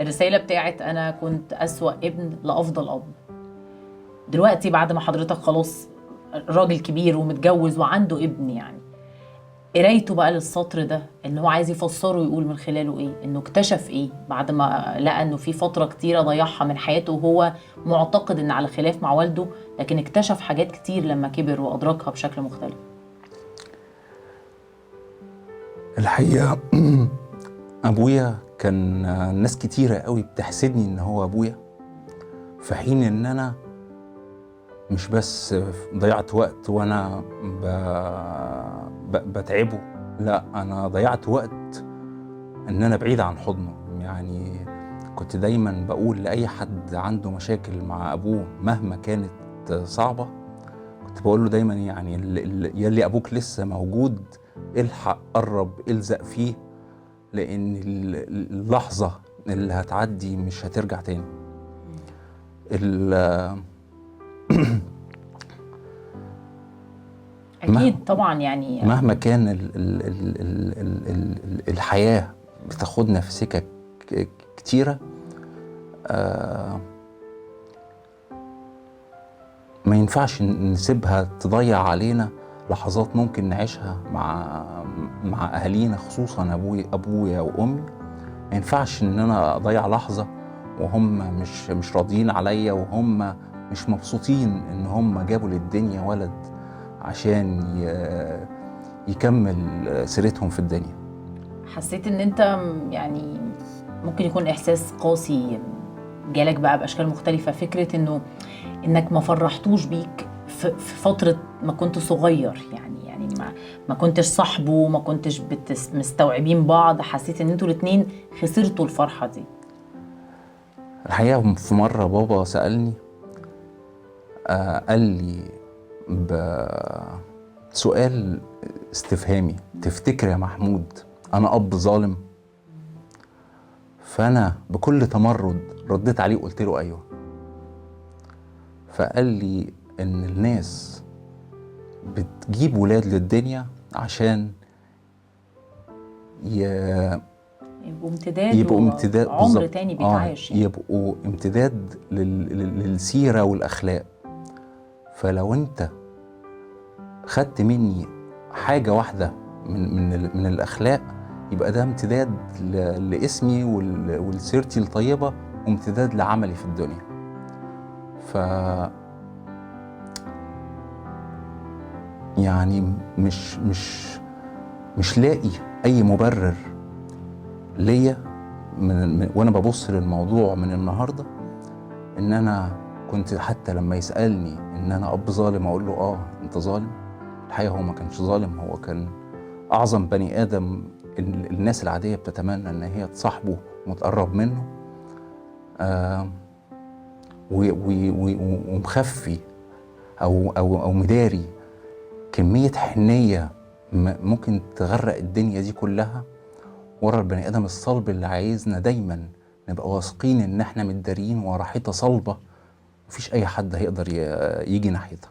الرسالة بتاعت أنا كنت أسوأ ابن لأفضل أب. دلوقتي بعد ما حضرتك خلاص راجل كبير ومتجوز وعنده ابن، يعني قرايته بقى للسطر ده ان هو عايز يفسره ويقول من خلاله ايه، انه اكتشف ايه بعد ما لقى انه في فترة كتيرة ضيعها من حياته وهو معتقد ان على خلاف مع والده، لكن اكتشف حاجات كتير لما كبر وادركها بشكل مختلف. الحقيقة أبويا كان ناس كتيرة قوي بتحسدني إن هو أبويا، في حين إن أنا مش بس ضيعت وقت وأنا بتعبه، لا أنا ضيعت وقت إن أنا بعيد عن حضنه. يعني كنت دايما بقول لأي حد عنده مشاكل مع أبوه مهما كانت صعبة، كنت بقول له دايما يعني يلي أبوك لسه موجود الحق قرب الزق فيه، لأن اللحظة اللي هتعدي مش هترجع تاني. اكيد طبعا، يعني مهما كان الحياة بتاخدنا في سكك كتيرة، ما ينفعش نسيبها تضيع علينا لحظات ممكن نعيشها مع أهالينا، خصوصا أبويا وأمي. ما ينفعش إن أنا أضيع لحظة وهم مش راضيين عليا، وهم مش مبسوطين إن هم جابوا للدنيا ولد عشان يكمل سيرتهم في الدنيا. حسيت ان انت يعني ممكن يكون احساس قاسي جالك بقى باشكال مختلفة، فكرة انك ما فرحتوش بيك في فترة ما كنت صغير، يعني ما كنتش صاحبه، ما كنتش مستوعبين بعض، حسيت ان انتوا الاتنين خسرتوا الفرحة دي. الحقيقة في مرة بابا سألني، قال لي بسؤال استفهامي: تفتكر يا محمود أنا أب ظالم؟ فأنا بكل تمرد رديت عليه وقلت له أيوه. فقال لي إن الناس بتجيب ولاد للدنيا عشان يبقوا امتداد عمر تاني بيتعاش، يعني يبقوا امتداد للسيرة والأخلاق. فلو أنت خدت مني حاجة واحدة من الأخلاق، يبقى ده امتداد لاسمي ولسيرتي الطيبة، وامتداد لعملي في الدنيا. يعني مش لاقي أي مبرر ليا وانا ببص للموضوع من النهارده، ان انا كنت حتى لما يسالني ان انا اب ظالم اقول له انت ظالم. الحقيقه هو ما كانش ظالم، هو كان اعظم بني ادم الناس العاديه بتتمنى ان هي تصاحبه وتقرب منه، ومخفي او مداري كميه حنيه ممكن تغرق الدنيا دي كلها ورا البني ادم الصلب اللي عايزنا دايما نبقى واثقين ان احنا متداريين ورا حيطه صلبه مفيش اي حد هيقدر يجي ناحيتها.